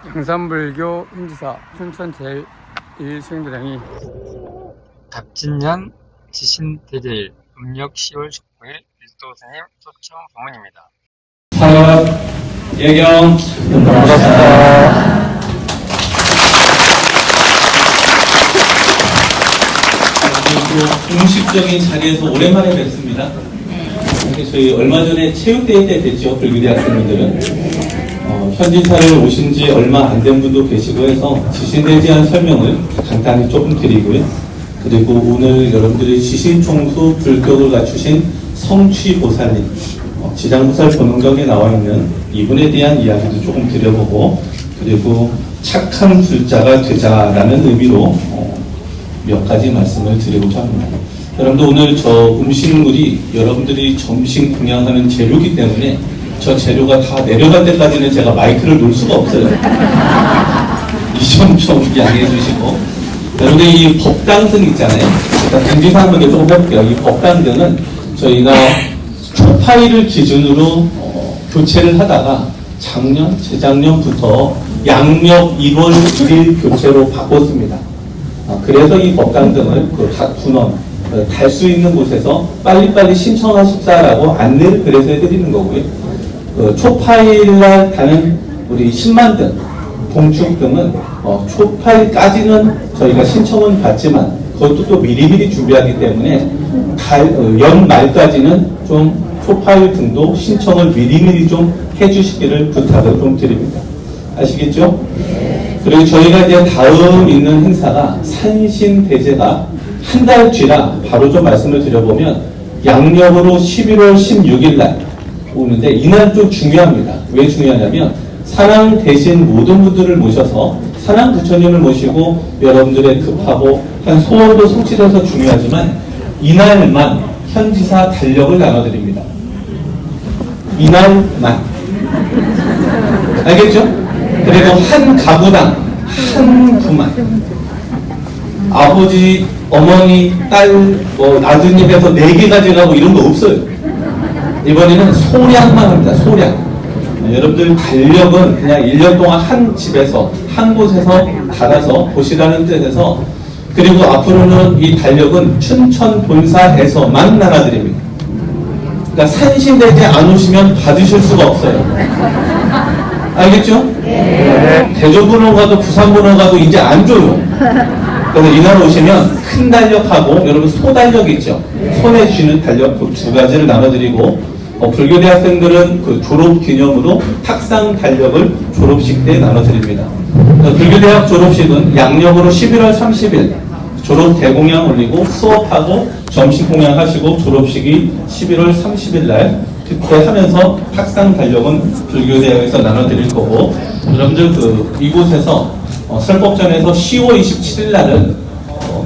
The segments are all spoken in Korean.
영산불교 현지사 춘천 제1수행도량이 갑진년 지신대제일 음력 10월 19일 일도스님 초청 법문입니다. 사업, 예경, 반갑습니다. 공식적인 자리에서 오랜만에 뵙습니다. 저희 얼마 전에 체육대회 때 뵀죠, 불교대학생분들은. 현지사를 오신 지 얼마 안 된 분도 계시고 해서 지신대에 대한 설명을 간단히 조금 드리고요. 그리고 오늘 여러분들이 지신총수 불격을 갖추신 성취보살님, 지장보살 본능경에 나와 있는 이분에 대한 이야기도 조금 드려보고, 그리고 착한 불자가 되자라는 의미로 몇 가지 말씀을 드리고자 합니다. 여러분들 오늘 저 음식물이 여러분들이 점심 공양하는 재료이기 때문에 저 재료가 다 내려갈 때까지는 제가 마이크를 놓을 수가 없어요. 이 점 좀 양해해 주시고, 여러분들 이 법당등 있잖아요. 일단 공지사항 먼저 조금 해볼게요. 이 법당등은 저희가 초파일을 기준으로 교체를 하다가 재작년부터 양력 1월 1일 교체로 바꿨습니다. 그래서 이 법당등을 각 군원 달 수 있는 곳에서 빨리빨리 신청하십사라고 안내를 그래서 해드리는 거고요. 초파일날 다는 우리 10만등, 동축등은 초파일까지는 저희가 신청은 받지만 그것도 또 미리미리 준비하기 때문에 연말까지는 좀 초파일 등도 신청을 미리미리 좀 해주시기를 부탁을 좀 드립니다. 아시겠죠? 그리고 저희가 이제 다음 있는 행사가 산신대제가 한 달 뒤라 바로 좀 말씀을 드려보면 양력으로 11월 16일 날 오는데 이날 좀 중요합니다. 왜 중요하냐면 산왕 대신 모든 분들을 모셔서 산왕 부처님을 모시고 여러분들의 급하고 한 소원도 성취돼서 중요하지만 이날만 현지사 달력을 나눠드립니다. 이날만. 알겠죠? 그리고 한 가구당 한 부만. 아버지, 어머니, 딸, 아드님 해서 4개 가져가고 이런 거 없어요. 이번에는 소량만 합니다. 소량. 여러분들 달력은 그냥 1년 동안 한 집에서 한 곳에서 받아서 보시라는 뜻에서, 그리고 앞으로는 이 달력은 춘천 본사에서만 나눠드립니다. 그러니까 산신대제 안 오시면 받으실 수가 없어요. 알겠죠? 네. 대전번호 가도 부산번호 가도 이제 안 줘요. 그래서 이날 오시면 큰 달력하고 여러분 소달력 있죠? 손에 쥐는 달력 그 두 가지를 나눠드리고, 불교대학생들은 그 졸업 기념으로 탁상 달력을 졸업식 때 나눠드립니다. 불교대학 졸업식은 양력으로 11월 30일 졸업 대공양 올리고 수업하고 점심 공양하시고 졸업식이 11월 30일 날 그때 하면서 탁상 달력은 불교대학에서 나눠드릴 거고, 여러분들 이곳에서 설법전에서 10월 27일 날은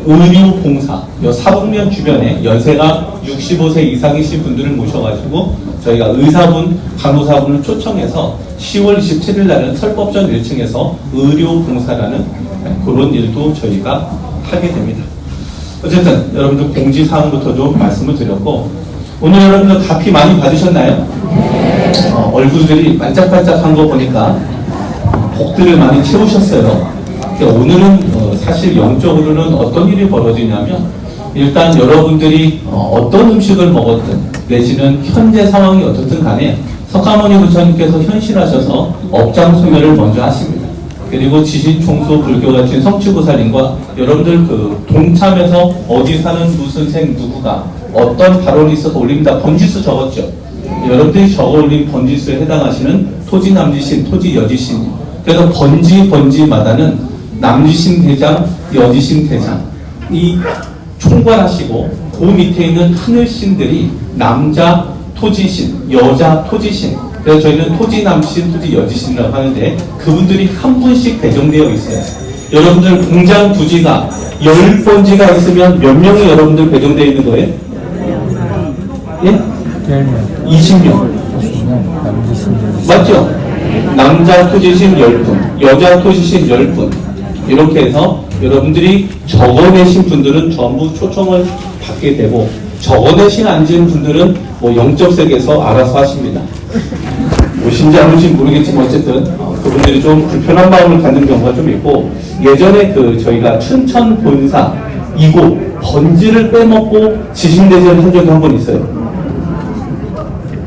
의료봉사, 사북면 주변에 연세가 65세 이상이신 분들을 모셔가지고 저희가 의사분, 간호사분을 초청해서 10월 27일 날은 설법전 1층에서 의료봉사라는 그런 일도 저희가 하게 됩니다. 어쨌든 여러분들 공지사항부터 좀 말씀을 드렸고, 오늘 여러분들 가피 많이 받으셨나요? 얼굴들이 반짝반짝한 거 보니까 복들을 많이 채우셨어요. 오늘은 사실 영적으로는 어떤 일이 벌어지냐면, 일단 여러분들이 어떤 음식을 먹었든 내지는 현재 상황이 어떻든 간에 석가모니 부처님께서 현신하셔서 업장소멸을 먼저 하십니다. 그리고 지신총수 불교가친 성취보살님과 여러분들 동참해서 어디 사는 무슨 생 누구가 어떤 발언이 있어서 올립니다. 번지수 적었죠? 여러분들이 적어 올린 번지수에 해당하시는 토지 남지신, 토지 여지신. 그래서 번지마다는 남지신 대장, 여지신 대장 이 총괄하시고, 그 밑에 있는 하늘신들이 남자 토지신, 여자 토지신. 그래서 저희는 토지 남지신, 토지 여지신이라고 하는데 그분들이 한 분씩 배정되어 있어요. 여러분들 공장 부지가 10번지가 있으면 몇 명이 여러분들 배정되어 있는 거예요? 예? 20명. 맞죠? 남자 토지신 10분, 여자 토지신 10분. 이렇게 해서 여러분들이 적어내신 분들은 전부 초청을 받게 되고, 적어내신 앉은 분들은 영적 세계에서 알아서 하십니다. 보신지 안 보신지 모르겠지만 어쨌든 그분들이 좀 불편한 마음을 갖는 경우가 좀 있고, 예전에 저희가 춘천 본사 이곳 번지를 빼먹고 지심대전을 한 적이 한 번 있어요.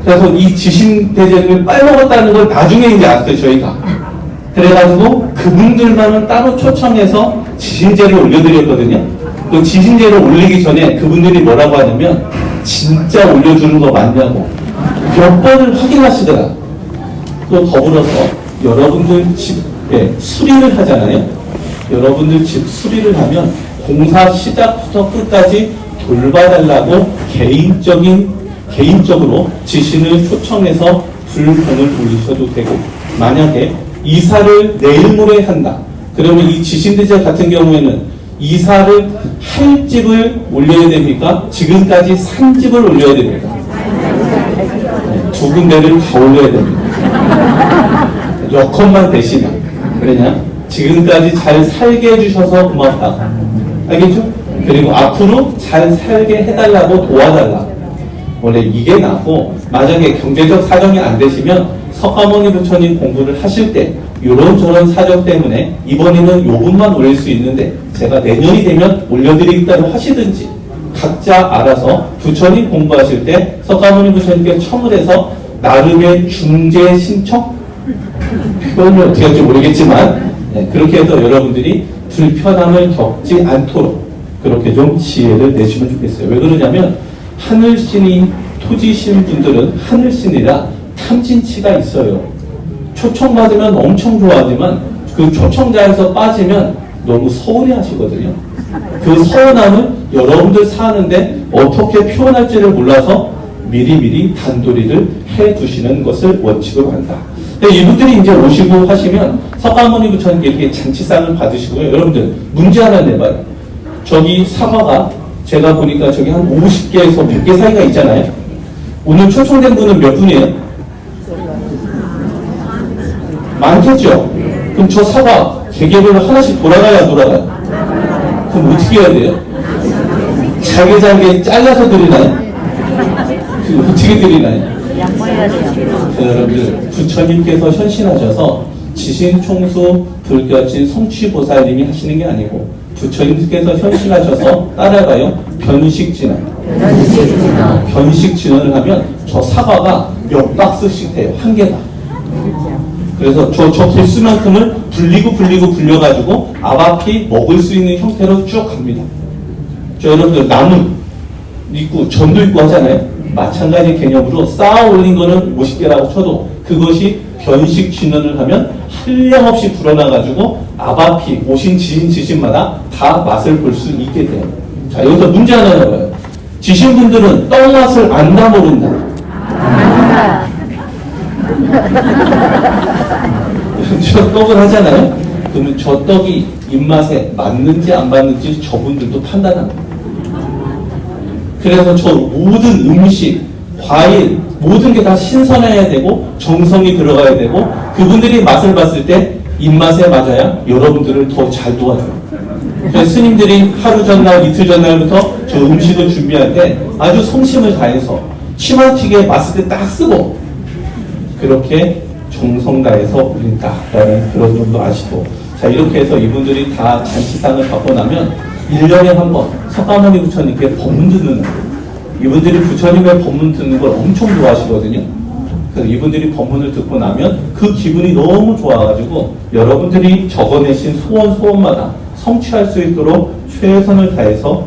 그래서 이 지심대전을 빼먹었다는 걸 나중에 이제 알았어요, 저희가. 그래가지고 그분들만은 따로 초청해서 지심제를 올려드렸거든요. 그 지심제를 올리기 전에 그분들이 뭐라고 하냐면, 진짜 올려주는 거 맞냐고 몇 번을 확인하시더라. 또 더불어서 여러분들 집에 수리를 하잖아요. 여러분들 집 수리를 하면 공사 시작부터 끝까지 돌봐달라고 개인적으로 지신을 초청해서 불공을 올리셔도 되고, 만약에 이사를 내일 모레 한다 그러면 이 지신대제 같은 경우에는 이사를 할 집을 올려야 됩니까? 지금까지 산 집을 올려야 됩니까? 네, 두 군데를 다 올려야 됩니다. 여건만 되시면. 그러냐? 지금까지 잘 살게 해주셔서 고맙다. 알겠죠? 그리고 앞으로 잘 살게 해달라고 도와달라. 원래 이게 나고, 만약에 경제적 사정이 안 되시면 석가모니 부처님 공부를 하실 때 요런저런 사정 때문에 이번에는 요금만 올릴 수 있는데 제가 내년이 되면 올려드리겠다고 하시든지, 각자 알아서 부처님 공부하실 때 석가모니 부처님께 청을 해서 나름의 중재 신청? 그건 어떻게 할지 모르겠지만, 네, 그렇게 해서 여러분들이 불편함을 겪지 않도록 그렇게 좀 지혜를 내시면 좋겠어요. 왜 그러냐면, 하늘신이 토지신 분들은 하늘신이라 탐진치가 있어요. 초청받으면 엄청 좋아하지만 그 초청자에서 빠지면 너무 서운해 하시거든요. 그 서운함을 여러분들 사는데 어떻게 표현할지를 몰라서 미리미리 단도리를 해 두시는 것을 원칙으로 한다. 이분들이 이제 오시고 하시면 석가모니 부처님께 이렇게 잔치상을 받으시고요. 여러분들 문제 하나 내봐요. 저기 사과가 제가 보니까 저기 한 50개에서 100개 사이가 있잖아요. 오늘 초청된 분은 몇 분이에요? 많겠죠? 그럼 저 사과 개개별로 하나씩 돌아가야 안 돌아가요? 그럼 어떻게 해야 돼요? 잘게 잘라서 드리나요? 어떻게 드리나요? 양보해야 돼요. 여러분들 부처님께서 현신하셔서 지신총수 불교진 성취보살님이 하시는 게 아니고, 부처님께서 현신하셔서 따라가요 변식진화. 변식진화를 하면 저 사과가 몇 박스씩 돼요. 한 개가. 그래서 저 개수만큼을 불려가지고 앞앞이 먹을 수 있는 형태로 쭉 갑니다. 저 여러분들 나무 있고 전도 있고 하잖아요. 마찬가지 개념으로 쌓아 올린 거는 50개라고 쳐도 그것이 변식 진화를 하면 한량없이 불어나가지고 앞앞이 오신 지신마다 다 맛을 볼 수 있게 돼요. 자, 여기서 문제 하나 나와요. 지신분들은 떡 맛을 안다 모른다? 안다. 저 떡을 하잖아요. 그러면 저 떡이 입맛에 맞는지 안 맞는지 저분들도 판단합니다. 그래서 저 모든 음식, 과일, 모든 게 다 신선해야 되고 정성이 들어가야 되고, 그분들이 맛을 봤을 때 입맛에 맞아야 여러분들을 더 잘 도와줘요. 그래서 스님들이 하루 전날, 이틀 전날부터 저 음식을 준비할 때 아주 성심을 다해서 치마튀기에 맛을 때 딱 쓰고 그렇게 정성 다해서 올린다라는 그런 점도 아시고, 자, 이렇게 해서 이분들이 다 잔치상을 받고 나면 1년에 한 번 석가모니 부처님께 법문 듣는 거예요. 이분들이 부처님의 법문 듣는 걸 엄청 좋아하시거든요. 그래서 이분들이 법문을 듣고 나면 그 기분이 너무 좋아가지고 여러분들이 적어내신 소원마다 성취할 수 있도록 최선을 다해서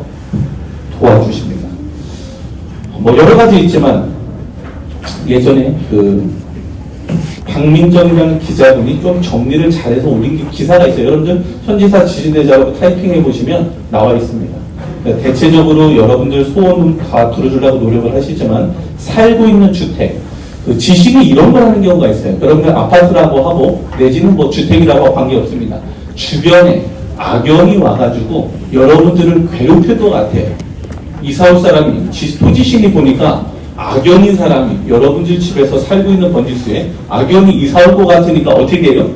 도와주십니다. 뭐 여러 가지 있지만, 예전에 박민정이라는 기자분이 좀 정리를 잘해서 올린 기사가 있어요. 여러분들 현지사 지진대자라고 타이핑해 보시면 나와 있습니다. 그러니까 대체적으로 여러분들 소원은 다 들어주려고 노력을 하시지만, 살고 있는 주택, 지식이 이런 걸 하는 경우가 있어요. 여러분들 아파트라고 하고 내지는 뭐 주택이라고 하고 관계없습니다. 주변에 악영이 와가지고 여러분들을 괴롭힐 것 같아요. 이사 올 사람이, 토지신이 보니까 악연인 사람이 여러분들 집에서 살고 있는 번지수에 악연이 이사 올 것 같으니까 어떻게 해요?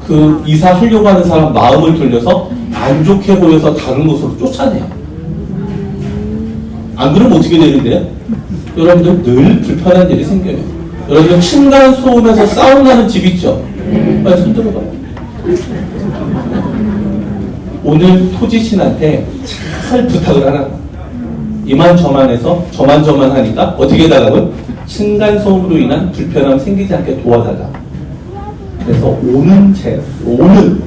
그 이사하려고 하는 사람 마음을 돌려서 안 좋게 보여서 다른 곳으로 쫓아내요. 안 그러면 어떻게 되는데요? 여러분들 늘 불편한 일이 생겨요. 여러분 층간 소음에서 싸움 나는 집 있죠? 빨리 손 들어봐요. 오늘 토지신한테 잘 부탁을 하라. 이만저만 해서 저만저만 하니까 어떻게 해달라고요? 층간 소음으로 인한 불편함 생기지 않게 도와달라. 그래서 오는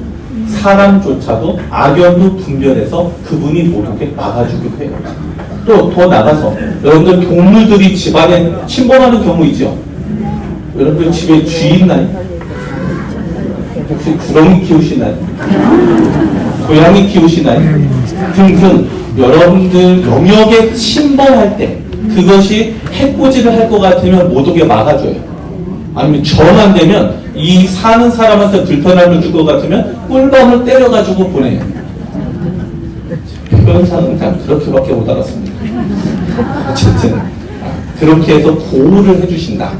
사람조차도 악연도 분별해서 그분이 못 오게 막아주기도 해요. 또 더 나가서 여러분들 동물들이 집안에 침범하는 경우 있죠? 여러분들 집에 쥐 있나요? 혹시 구렁이 키우시나요? 고양이 키우시나요? 등등 여러분들 영역에 침범할 때 그것이 해코지를 할 것 같으면 못 오게 막아줘요. 아니면 정 안 되면 이 사는 사람한테 불편함을 줄 것 같으면 꿀밤을 때려가지고 보내요. 표현상은 그냥 그렇게밖에 못 알았습니다. 어쨌든 그렇게 해서 보호를 해주신다.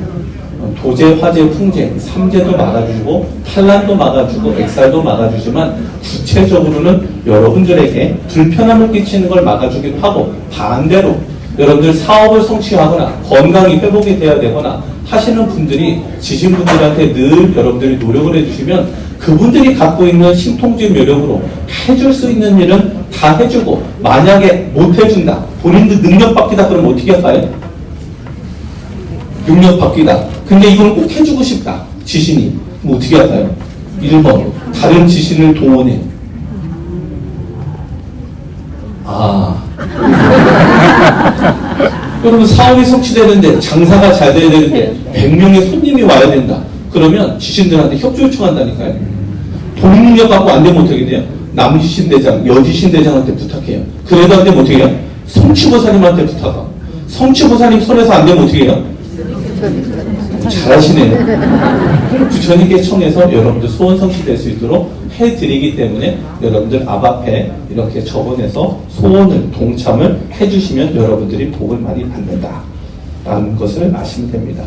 도제, 화재, 풍재, 삼재도 막아주고 탈란도 막아주고 액살도 막아주지만 구체적으로는 여러분들에게 불편함을 끼치는 걸 막아주기도 하고 반대로 여러분들 사업을 성취하거나 건강이 회복이 돼야 되거나 하시는 분들이 지신분들한테 늘 여러분들이 노력을 해주시면 그분들이 갖고 있는 신통제 매력으로 해줄 수 있는 일은 다 해주고 만약에 못 해준다 본인도 능력 바뀌다 그러면 어떻게 할까요? 능력 바뀌다. 근데 이걸 꼭 해주고 싶다. 지신이. 뭐 어떻게 할까요? 1번. 다른 지신을 동원해. 여러분 사업이 성취되는데 장사가 잘 돼야 되는데 100명의 손님이 와야 된다. 그러면 지신들한테 협조 요청한다니까요. 본인 능력 갖고 안 되면 어떻게 돼요? 남지신대장, 여지신대장한테 부탁해요. 그래도 안 되면 어떻게 해요? 성취보사님한테 부탁하고 성취보사님 손에서 안 되면 어떻게 해요? 잘하시네요. 부처님께 청해서 여러분들 소원 성취될 수 있도록 해드리기 때문에 여러분들 앞 앞에 이렇게 적어내서 소원을 동참을 해주시면 여러분들이 복을 많이 받는다라는 것을 아시면 됩니다.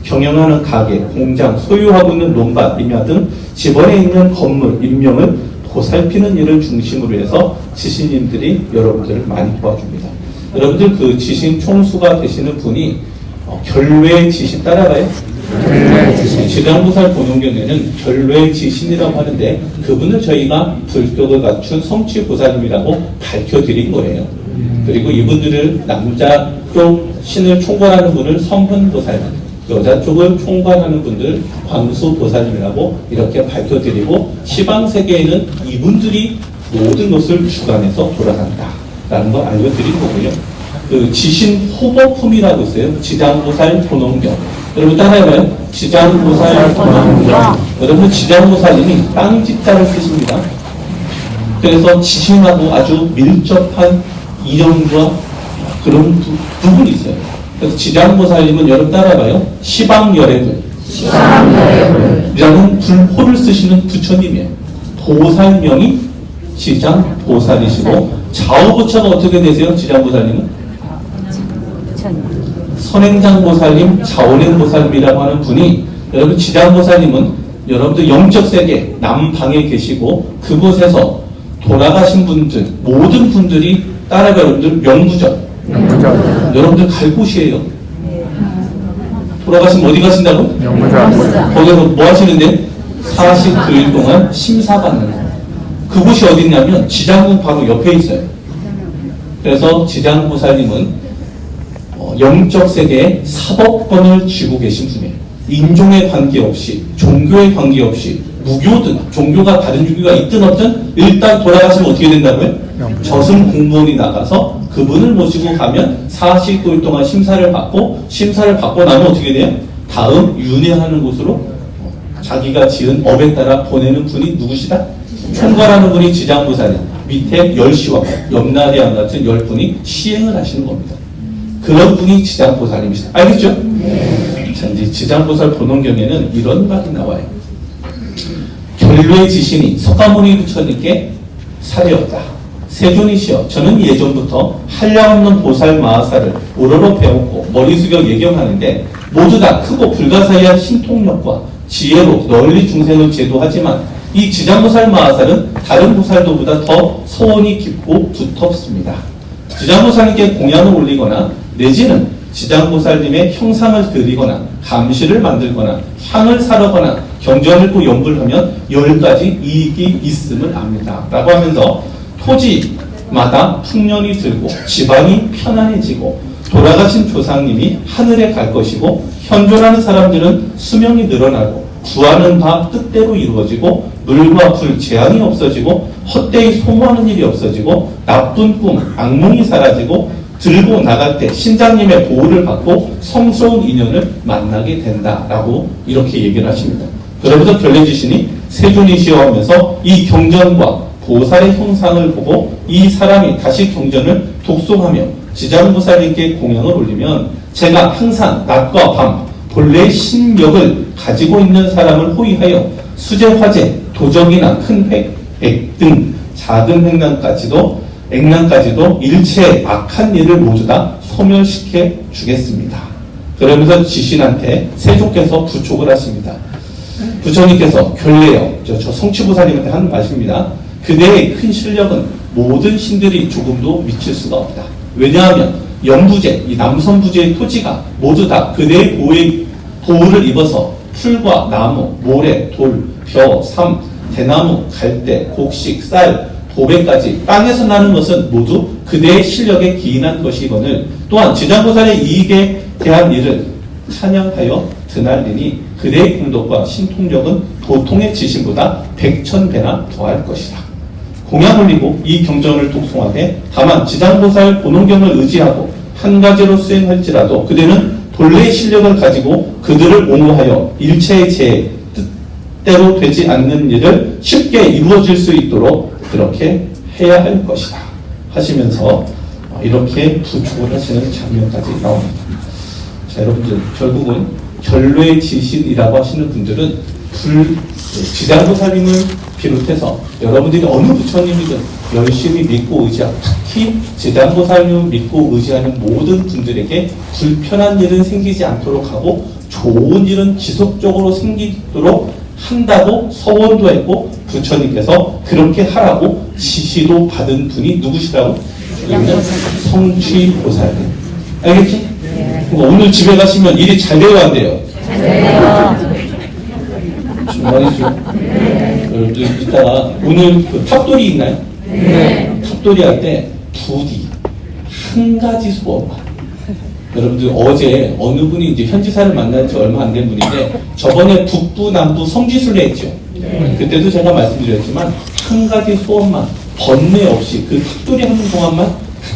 경영하는 가게, 공장, 소유하고 있는 논밭, 임야 등 집안에 있는 건물, 인명을 보살피는 일을 중심으로 해서 지신님들이 여러분들을 많이 도와줍니다. 여러분들 그 지신 총수가 되시는 분이 결외 지신 따라가요? 지장보살 보존경에는 결외 지신이라고 하는데 그분을 저희가 불격을 갖춘 성취보살님이라고 밝혀드린 거예요. 그리고 이분들을 남자 쪽 신을 총괄하는 분을 성훈보살님, 여자 쪽을 총괄하는 분들 광수보살님이라고 이렇게 밝혀드리고 시방세계에는 이분들이 모든 것을 주관해서 돌아간다라는 걸 알려드린 거고요. 그 지신 호법품이라고 있어요. 지장보살 본원경. 여러분 따라해봐요. 지장보살 본원경. 여러분 지장보살님이 땅 지자를 쓰십니다. 그래서 지신하고 아주 밀접한 인연과 그런 부분이 있어요. 그래서 지장보살님은 여러분 따라해봐요. 시방열애불. 이라는 불호를 쓰시는 부처님이에요. 보살명이 지장보살이시고 좌우부처가 어떻게 되세요? 지장보살님은? 선행장보살님, 자원행보살님이라고 하는 분이 여러분 지장보살님은 여러분들 영적 세계 남방에 계시고 그곳에서 돌아가신 분들 모든 분들이 따라가 여러분들 명부전 여러분들 갈 곳이에요. 돌아가시면 어디 가신다고? 명부전. 거기서 뭐 하시는데? 49일 동안 심사받는 거예요. 그곳이 어디 있냐면 지장궁 바로 옆에 있어요. 그래서 지장보살님은 영적 세계에 사법권을 쥐고 계신 분이에요. 인종에 관계없이 종교에 관계없이 무교든 종교가 다른 종교가 있든 없든 일단 돌아가시면 어떻게 된다고요? 저승 공무원이 나가서 그분을 모시고 가면 49일 동안 심사를 받고 나면 어떻게 돼요? 다음 윤회하는 곳으로 자기가 지은 업에 따라 보내는 분이 누구시다? 총괄하는 분이 지장보살이에요. 밑에 10시와 염라대왕 같은 10분이 시행을 하시는 겁니다. 그런 분이 지장보살님이시다. 알겠죠? 자, 이제 지장보살 본원경에는 이런 말이 나와요. 결례 지신이 석가모니 부처님께 사려었다. 세존이시여, 저는 예전부터 한량없는 보살 마하사를 우러러 배웠고 머리 숙여 예경하는데 모두 다 크고 불가사의한 신통력과 지혜로 널리 중생을 제도하지만 이 지장보살 마하살은 다른 보살도보다 더 소원이 깊고 두텁습니다. 지장보살님께 공양을 올리거나 내지는 지장보살님의 형상을 그리거나 감시를 만들거나 향을 사르거나 경전을 또 연구를 하면 10가지 이익이 있음을 압니다. 라고 하면서 토지마다 풍년이 들고 집안이 편안해지고 돌아가신 조상님이 하늘에 갈 것이고 현존하는 사람들은 수명이 늘어나고 구하는 바 뜻대로 이루어지고 물과 불 재앙이 없어지고 헛되이 소모하는 일이 없어지고 나쁜 꿈, 악몽이 사라지고 들고 나갈 때 신장님의 보호를 받고 성스러운 인연을 만나게 된다라고 이렇게 얘기를 하십니다. 그러면서 결례지신이 세존이시여 하면서 이 경전과 보살의 형상을 보고 이 사람이 다시 경전을 독송하며 지장보살님께 공양을 올리면 제가 항상 낮과 밤 본래의 신력을 가지고 있는 사람을 호위하여 수제, 화재, 도적이나 큰 액 등 작은 액난까지도 일체의 악한 일을 모두 다 소멸시켜 주겠습니다. 그러면서 지신한테 세조께서 부촉을 하십니다. 부처님께서 결례여, 저 성취보살님한테 하는 말씀입니다. 그대의 큰 실력은 모든 신들이 조금도 미칠 수가 없다. 왜냐하면 영부제, 이 남선부제의 토지가 모두 다 그대의 보호를 입어서 풀과 나무, 모래, 돌, 벼, 삼, 대나무, 갈대, 곡식, 쌀, 보배까지 땅에서 나는 것은 모두 그대의 실력에 기인한 것이거늘 또한 지장보살의 이익에 대한 일을 찬양하여 드날리니 그대의 공덕과 신통력은 보통의 지신보다 100,000배나 더할 것이다. 공양 올리고 이 경전을 독송하되 다만 지장보살 본원경을 의지하고 한 가지로 수행할지라도 그대는 본래의 실력을 가지고 그들을 옹호하여 일체의 제 뜻대로 되지 않는 일을 쉽게 이루어질 수 있도록 그렇게 해야 할 것이다 하시면서 이렇게 부축을 하시는 장면까지 나옵니다. 자, 여러분들 결국은 결례지신이라고 하시는 분들은 지장보살님을 비롯해서 여러분들이 어느 부처님이든 열심히 믿고 의지하고 특히 지장보살님을 믿고 의지하는 모든 분들에게 불편한 일은 생기지 않도록 하고 좋은 일은 지속적으로 생기도록 한다고 서원도 했고 부처님께서 그렇게 하라고 지시도 받은 분이 누구시라고? 성취보살님. 알겠지? 네. 오늘 집에 가시면 일이 잘 되어 안 돼요? 잘 돼요. 말이죠. 여러분들 이따가 오늘 그 탑돌이 있나요? 네. 탑돌이 할 때 부디 한 가지 소원만. 여러분들 어제 어느 분이 이제 현지사를 만난 지 얼마 안 된 분인데 저번에 북부 남부 성지순례 했죠. 네. 그때도 제가 말씀드렸지만 한 가지 소원만 번뇌 없이 그 탑돌이 하는 동안만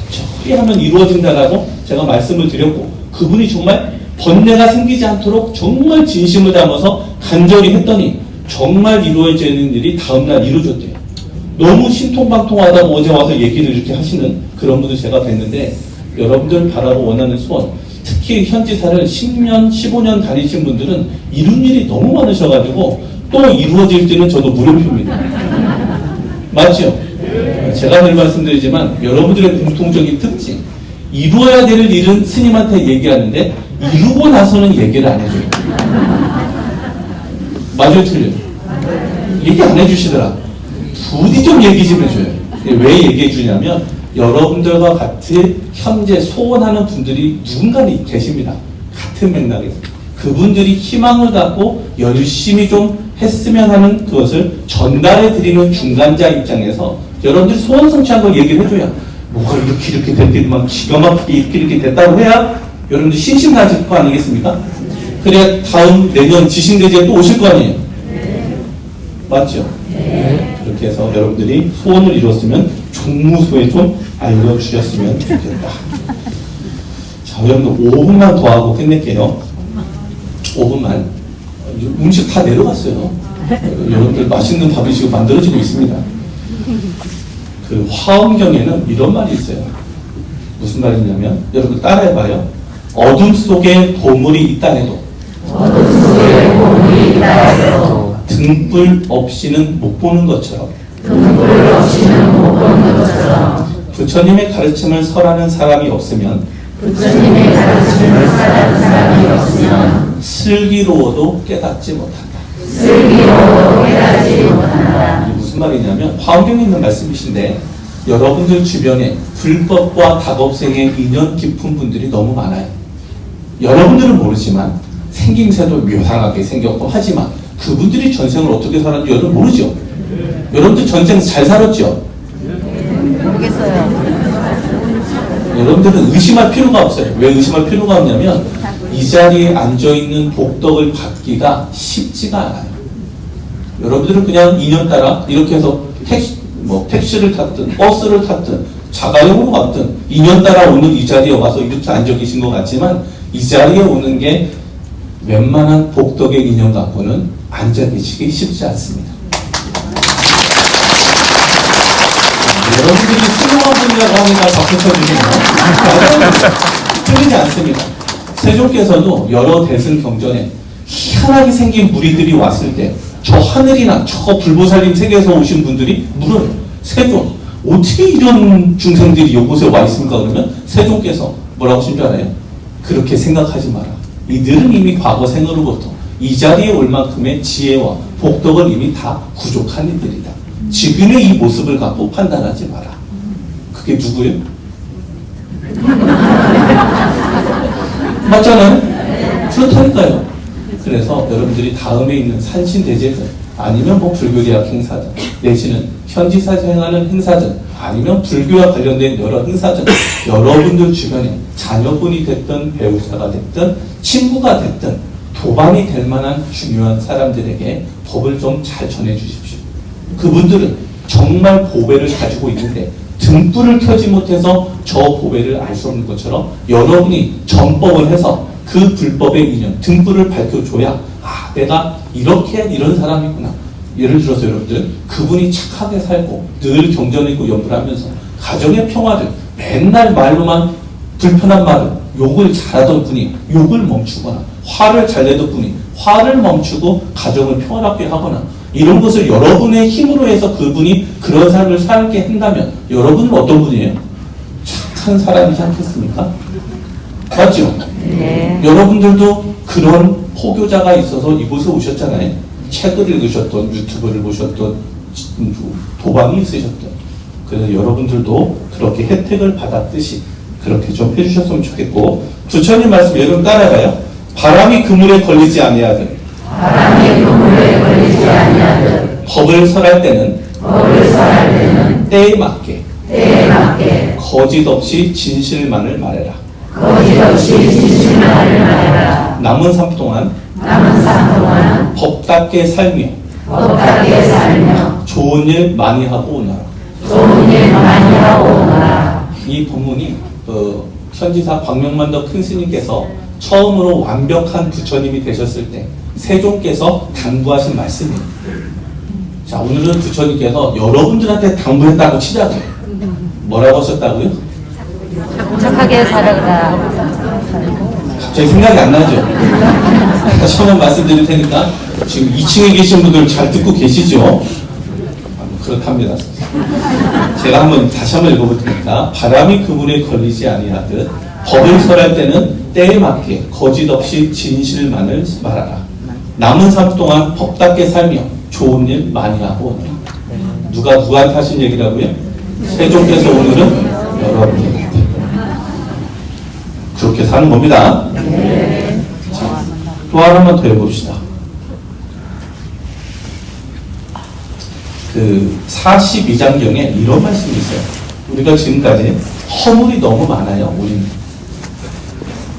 적절히 하면 이루어진다라고 제가 말씀을 드렸고 그분이 정말 번뇌가 생기지 않도록 정말 진심을 담아서 간절히 했더니 정말 이루어지는 일이 다음날 이루어졌대요. 너무 신통방통하다고 어제 와서 얘기를 이렇게 하시는 그런 분들 제가 뵀는데 여러분들 바라고 원하는 소원, 특히 현지사를 10년, 15년 다니신 분들은 이룬 일이 너무 많으셔가지고 또 이루어질지는 저도 물음표입니다. 맞죠? 제가 늘 말씀드리지만 여러분들의 공통적인 특징, 이루어야 될 일은 스님한테 얘기하는데 이루고 나서는 얘기를 안 해줘요. 맞아요, 틀려요? 얘기 안 해주시더라. 부디 좀 얘기 좀 해줘요. 왜 얘기해 주냐면 여러분들과 같이 현재 소원하는 분들이 누군가 계십니다. 같은 맥락에서. 그분들이 희망을 갖고 열심히 좀 했으면 하는 그것을 전달해 드리는 중간자 입장에서 여러분들이 소원 성취한 걸 얘기를 해줘야 뭐가 이렇게 됐더니만 기가 막히게 이렇게 됐다고 해야 여러분들 신심나실 거 아니겠습니까? 그래야 다음 내년 지신대제에 또 오실 거 아니에요? 맞죠? 네. 그렇게 해서 여러분들이 소원을 이뤘으면 종무소에 좀 알려주셨으면 좋겠다. 자, 여러분들 5분만 더 하고 끝낼게요. 5분만. 음식 다 내려갔어요. 여러분들 맛있는 밥이 지금 만들어지고 있습니다. 그 화엄경에는 이런 말이 있어요. 무슨 말이냐면 여러분 따라해봐요. 어둠 속에 보물이 있다 해도 등불 없이는 못 보는 것처럼 부처님의 가르침을 설하는 사람이 없으면 슬기로워도 깨닫지 못한다. 이게 무슨 말이냐면 화엄경에 있는 말씀이신데 여러분들 주변에 불법과 다법생의 인연 깊은 분들이 너무 많아요. 여러분들은 모르지만 생김새도 묘상하게 생겼고 하지만 그분들이 전생을 어떻게 살았는지 여러분 모르죠? 여러분들 전생 잘 살았죠? 모르겠어요. 여러분들은 의심할 필요가 없어요. 왜 의심할 필요가 없냐면 이 자리에 앉아있는 복덕을 받기가 쉽지가 않아요. 여러분들은 그냥 인연 따라 이렇게 해서 택시를 탔든 버스를 탔든 자가용으로 갔든 인연 따라 오는 이 자리에 와서 이렇게 앉아 계신 것 같지만 이 자리에 오는 게 웬만한 복덕의 인연 갖고는 앉아 계시기 쉽지 않습니다. 여러분들이 훌륭한 분이라고 하니까 박수 쳐주시면 틀리지 않습니다. 세종께서도 여러 대승 경전에 희한하게 생긴 무리들이 왔을 때 저 하늘이나 저 불보살림 세계에서 오신 분들이 물어요. 세종, 어떻게 이런 중생들이 이곳에 와 있습니까? 그러면 세종께서 뭐라고 하신 줄 알아요? 그렇게 생각하지 마라. 이들은 이미 과거 생으로부터 이 자리에 올 만큼의 지혜와 복덕을 이미 다 구족한 이들이다. 지금의 이 모습을 갖고 판단하지 마라. 그게 누구예요? 맞잖아요? 그렇다니까요. 그래서 여러분들이 다음에 있는 산신대제들 아니면 뭐 불교대학 행사든 내지는 현지사에서 행하는 행사든 아니면 불교와 관련된 여러 행사든 여러분들 주변에 자녀분이 됐든 배우자가 됐든 친구가 됐든 도반이 될 만한 중요한 사람들에게 법을 좀 잘 전해주십시오. 그분들은 정말 보배를 가지고 있는데 등불을 켜지 못해서 저 보배를 알 수 없는 것처럼 여러분이 전법을 해서 그 불법의 인연, 등불을 밝혀줘야 아 내가 이렇게 이런 사람이구나. 예를 들어서 여러분들 그분이 착하게 살고 늘 경전을 읽고 연구를 하면서 가정의 평화를 맨날 말로만 불편한 말을 욕을 잘하던 분이 욕을 멈추거나 화를 잘 내던 분이 화를 멈추고 가정을 평화롭게 하거나 이런 것을 여러분의 힘으로 해서 그분이 그런 삶을 살게 한다면 여러분은 어떤 분이에요? 착한 사람이지 않겠습니까? 맞죠? 네. 여러분들도 그런 포교자가 있어서 이곳에 오셨잖아요. 책을 읽으셨던, 유튜브를 보셨던, 도방이 있으셨던. 그래서 여러분들도 그렇게 혜택을 받았듯이 그렇게 좀 해주셨으면 좋겠고 부처님 말씀 여러분 따라가요. 바람이 그물에 걸리지 아니하든 바람이 그물에 걸리지 아니하듯 법을 설할 때는 때에 맞게 거짓 없이 진실만을 말해라. 남은 삶 동안 법답게 살며 좋은 일 많이 하고 오너라. 이 본문이 현지사 광명만덕 큰 스님께서 처음으로 완벽한 부처님이 되셨을 때 세종께서 당부하신 말씀이에요. 자, 오늘은 부처님께서 여러분들한테 당부했다고 치자고요. 뭐라고 하셨다고요? 착하게 살아라. 갑자기 생각이 안 나죠? 다시 한번 말씀드릴 테니까 지금 2층에 계신 분들 잘 듣고 계시죠? 그렇답니다. 제가 다시 한번 읽어볼 테니까 바람이 그물에 걸리지 아니하듯 법을 설할 때는 때에 맞게 거짓 없이 진실만을 말하라. 남은 삶 동안 법답게 살며 좋은 일 많이 하고 오너라. 누가 누구한테 하신 얘기라고요? 세종께서 오늘은 여러분들한테 그렇게 사는 겁니다. 자, 또 하나만 더 해봅시다. 그 42장경에 이런 말씀이 있어요. 우리가 지금까지 허물이 너무 많아요. 우리는.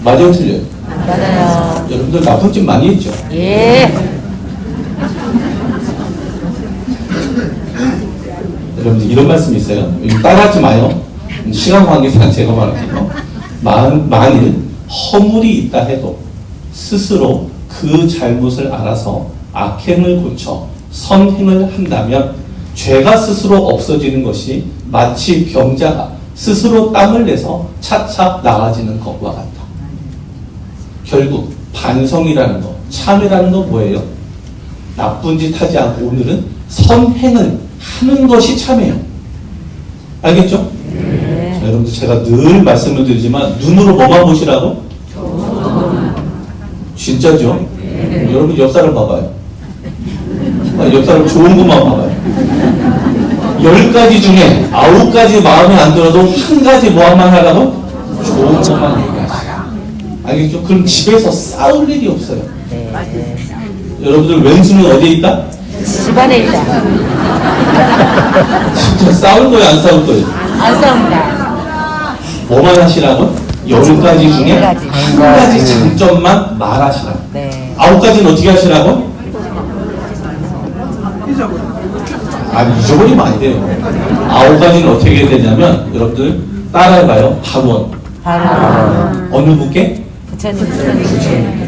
맞아요, 틀려요? 맞아요. 여러분들 나쁜 짓 많이 했죠? 예. 여러분들 이런 말씀이 있어요. 따라하지 마요. 시간 관계상 제가 말할게요. 만일 허물이 있다 해도 스스로 그 잘못을 알아서 악행을 고쳐 선행을 한다면 죄가 스스로 없어지는 것이 마치 병자가 스스로 땀을 내서 차차 나아지는 것과 같다. 결국 반성이라는 거, 참이라는 건 뭐예요? 나쁜 짓 하지 않고 오늘은 선행을 하는 것이 참이에요. 알겠죠? 네. 자, 여러분들 제가 늘 말씀을 드리지만 눈으로 뭐만 보시라고? 진짜죠? 여러분 옆 사람 봐봐요. 옆 사람 좋은 것만 봐봐요. 10가지 중에 9가지 마음에 안 들어도 한 가지 뭐만 하라고? 좋은 것만 얘기하시라. 알겠죠? 그럼 집에서 싸울 일이 없어요. 네. 여러분들 왼수는 어디에 있다? 집안에 있다. 진짜 싸울 거예요, 안 싸울 거예요? 안 싸웁니다. 뭐만 하시라고? 10가지 중에 한 가지. 한 가지 장점만 말하시라고. 네. 9가지는 어떻게 하시라고? 잊어버리면 안 돼요. 9가지는 어떻게 해야 되냐면, 여러분들 따라해봐요. 바로 바로 어느 분께? 부처님.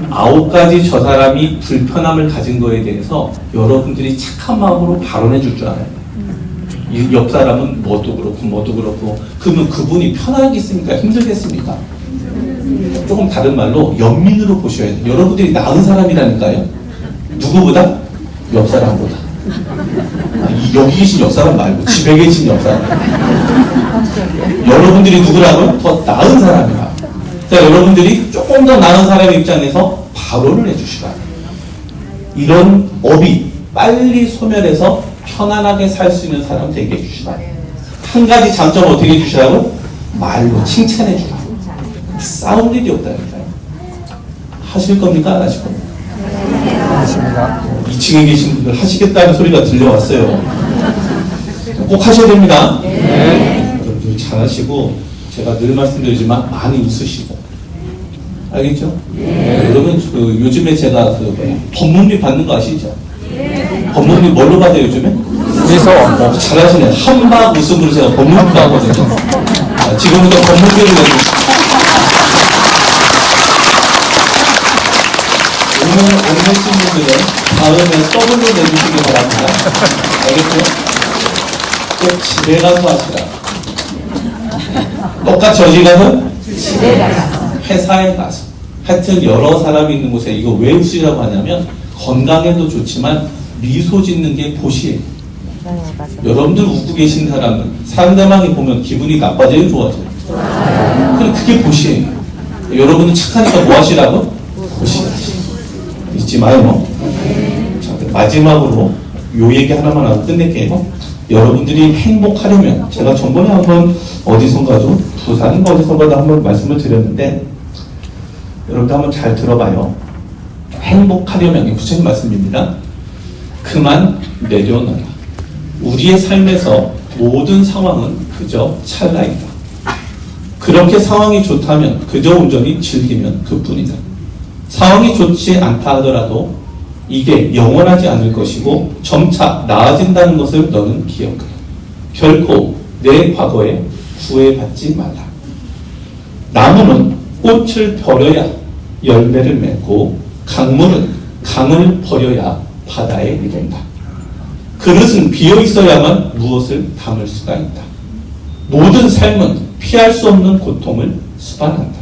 9가지 저 사람이 불편함을 가진 거에 대해서 여러분들이 착한 마음으로 발언해 줄 줄 알아요. 이 옆 사람은 뭐도 그렇고 그러면 그분이 편하겠습니까? 힘들겠습니까? 조금 다른 말로 연민으로 보셔야 돼요. 여러분들이 나은 사람이라니까요. 누구보다? 옆 사람보다. 여기 계신 옆 사람 말고 집에 계신 옆 사람. 여러분들이 누구라고요? 더 나은 사람이라. 자, 여러분들이 조금 더 나은 사람의 입장에서 발언을 해주시라. 이런 업이 빨리 소멸해서 편안하게 살 수 있는 사람 되게 해주시라. 한 가지 장점 어떻게 해주시라고? 말로 칭찬해주라. 싸울 일이 없다니까요. 하실 겁니까? 안 하실 겁니까? 하십니다. 2층에 계신 분들 하시겠다는 소리가 들려왔어요. 꼭 하셔야 됩니다. 여러분들 잘하시고, 제가 늘 말씀드리지만 많이 웃으시고, 알겠죠? 여러분 요즘에 제가 법문비 받는 거 아시죠? 법문비 뭘로 받아요 요즘에? 미소. 잘하시네. 한박 웃음으로 제가 법문비 받거든요. 지금부터 법문비를 내주시죠. 오늘 오신 분들은 다음에 더블로 내주시기 바랍니다. 알겠죠? 꼭 집에 가서 하시라. 똑같이 어디 가서? 집에 가서. 회사에 가서. 하여튼 여러 사람이 있는 곳에 이거 왜 웃으라고 하냐면 건강에도 좋지만 미소 짓는 게 보시예요. 맞아요. 여러분들 웃고 계신 사람은 상대방이 보면 기분이 나빠져요, 좋아져요? 그럼 그게 보시예요. 여러분은 착하니까 뭐 하시라고? 보시라지. 잊지 마요. 자, 마지막으로 요 얘기 하나만 하고 끝낼게요. 여러분들이 행복하려면 제가 전번에 한번 어디선가도 부산인가 어디선가도 한번 말씀을 드렸는데 여러분들 한번 잘 들어봐요. 행복하려면 이 부처님 말씀입니다. 그만 내려놔라. 우리의 삶에서 모든 상황은 그저 찰나이다. 그렇게 상황이 좋다면 그저 온전히 즐기면 그뿐이다. 상황이 좋지 않다 하더라도 이게 영원하지 않을 것이고 점차 나아진다는 것을 너는 기억하라. 결코 내 과거에 후회받지 말라. 나무는 꽃을 버려야 열매를 맺고 강물은 강을 버려야 바다에 이른다. 그릇은 비어 있어야만 무엇을 담을 수가 있다. 모든 삶은 피할 수 없는 고통을 수반한다.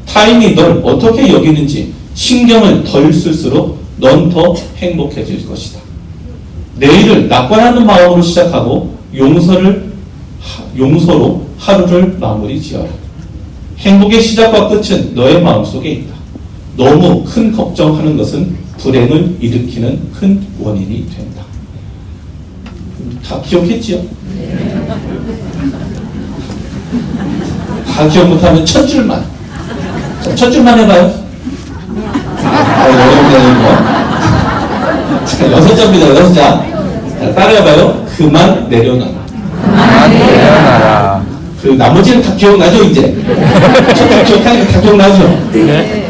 타인이 널 어떻게 여기는지 신경을 덜 쓸수록 넌 더 행복해질 것이다. 내일을 낙관하는 마음으로 시작하고 용서로 하루를 마무리 지어라. 행복의 시작과 끝은 너의 마음속에 있다. 너무 큰 걱정하는 것은 불행을 일으키는 큰 원인이 된다. 다 기억했지요? 다 기억 못하면 첫 줄만. 자, 첫 줄만 해봐요. 어렵네요. 자, 6자입니다. 6자. 자, 따라해봐요. 그만 내려놔라. 그만 내려놔라. 그 나머지는 다 기억나죠 이제? 첫 기억하니까 다 기억나죠? 네.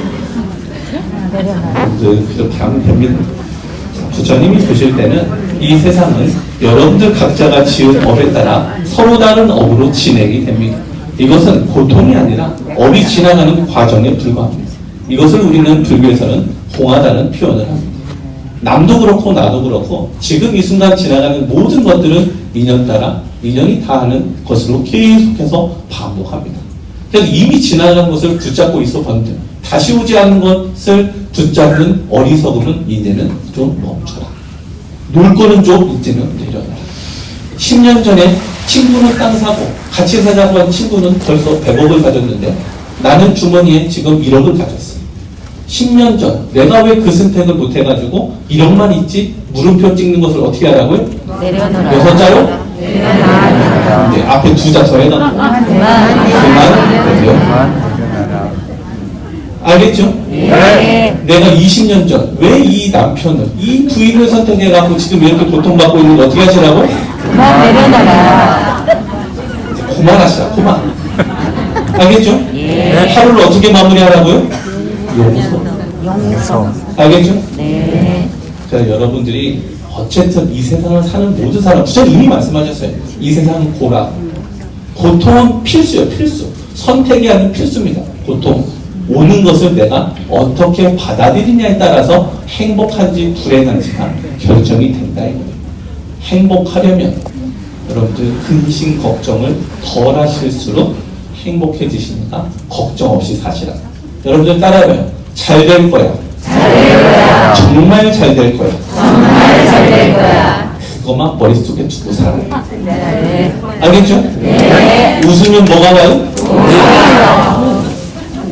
그렇게 하면 됩니다. 부처님이 보실 때는 이 세상은 여러분들 각자가 지은 업에 따라 서로 다른 업으로 진행이 됩니다. 이것은 고통이 아니라 업이 지나가는 과정에 불과합니다. 이것을 우리는 불교에서는 공하다는 표현을 합니다. 남도 그렇고 나도 그렇고 지금 이 순간 지나가는 모든 것들은 인연 따라 인연이 다하는 것으로 계속해서 반복합니다. 그래서 이미 지나간 것을 붙잡고 있어 번들 다시 오지 않는 것을 붙잡는 어리석음은 이제는 좀 멈춰라. 놀 거는 좀 이제는 내려놔라. 10년 전에 친구는 땅 사고 같이 사자고 한 친구는 벌써 100억을 가졌는데 나는 주머니에 지금 1억을 가졌어. 10년 전 내가 왜 그 선택을 못 해가지고 1억만 있지 물음표 찍는 것을 어떻게 하라고요? 내려놓으라. 6자로? 내려놔라. 네, 앞에 2자 더 해놨고 그만 내려. 그만 내려놔라. 알겠죠? 네. 내가 20년 전 왜 이 남편을, 이 부인을 선택해갖고 지금 이렇게 고통받고 있는 거 어떻게 하시라고? 그만 내려놔라. 그만하시라, 그만. 알겠죠? 하루를 어떻게 마무리하라고요? 용서. 용서. 알겠죠? 네. 자, 여러분들이 어쨌든 이 세상을 사는 모든 사람, 부처님 이미 말씀하셨어요. 이 세상은 고라. 고통은 필수예요, 필수. 선택이 아닌 필수입니다. 고통. 오는 것을 내가 어떻게 받아들이냐에 따라서 행복한지 불행한지가 결정이 된다 이거예요. 행복하려면 여러분들 근심 걱정을 덜 하실수록 행복해지시니까 걱정 없이 사시라. 여러분들 따라해봐요. 잘 될 거야. 정말 잘 될 거야. 잘 될 거야. 그것만 머릿속에 두고 살아. 네. 알겠죠? 네. 웃으면 뭐가 와요?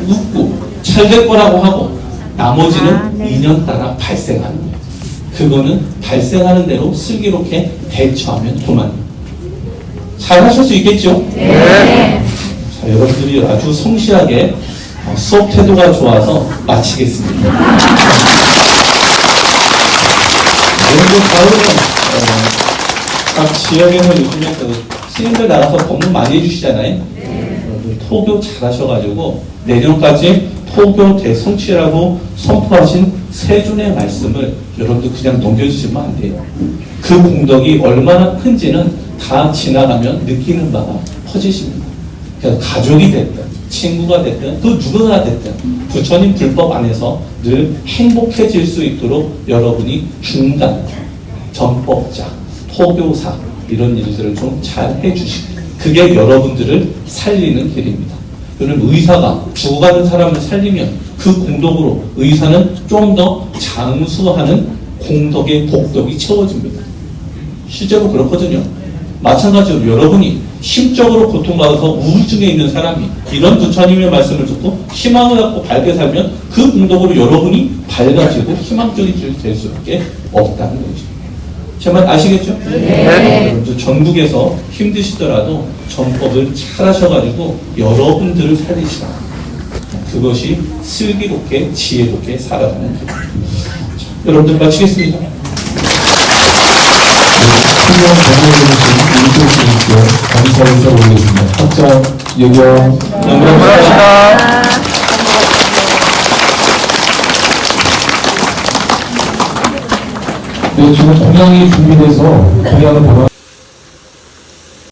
웃고 잘 될 거라고 하고 나머지는 인연 따라 발생하는 거예요. 그거는 발생하는 대로 슬기롭게 대처하면 그만. 잘 하실 수 있겠죠? 네. 자, 여러분들이 아주 성실하게 수업 태도가 좋아서 마치겠습니다. 여러분들 가을에 각 지역에서 요즘에 스님들 나가서 법문 많이 해주시잖아요. 여러분 토교 잘하셔가지고 내년까지 토교 대성취라고 선포하신 세존의 말씀을 여러분들 그냥 넘겨주시면 안 돼요. 그 공덕이 얼마나 큰지는 다 지나가면 느끼는 바가 커지십니다. 그러니까 가족이 됐든 친구가 됐든 그 누구나 됐든 부처님 불법 안에서 늘 행복해질 수 있도록 여러분이 중간, 전법자, 토교사 이런 일들을 좀 잘 해주시고 그게 여러분들을 살리는 길입니다. 그러면 의사가 죽어가는 사람을 살리면 그 공덕으로 의사는 좀 더 장수하는 공덕의 복덕이 채워집니다. 실제로 그렇거든요. 마찬가지로 여러분이 심적으로 고통받아서 우울증에 있는 사람이 이런 부처님의 말씀을 듣고 희망을 갖고 밝게 살면 그 공덕으로 여러분이 밝아지고 희망적이 될 수밖에 없다는 거죠. 제 말 아시겠죠? 네. 여러분들 전국에서 힘드시더라도 전법을 잘 하셔가지고 여러분들을 살리시라. 그것이 슬기롭게 지혜롭게 살아가는 길입니다. 여러분들 마치겠습니다. 신경 전해주신 인수님께 감사 인사 올리겠습니다. 학장 유경 영광입니다. 네, 지금 동양이 준비돼서 동양을 보러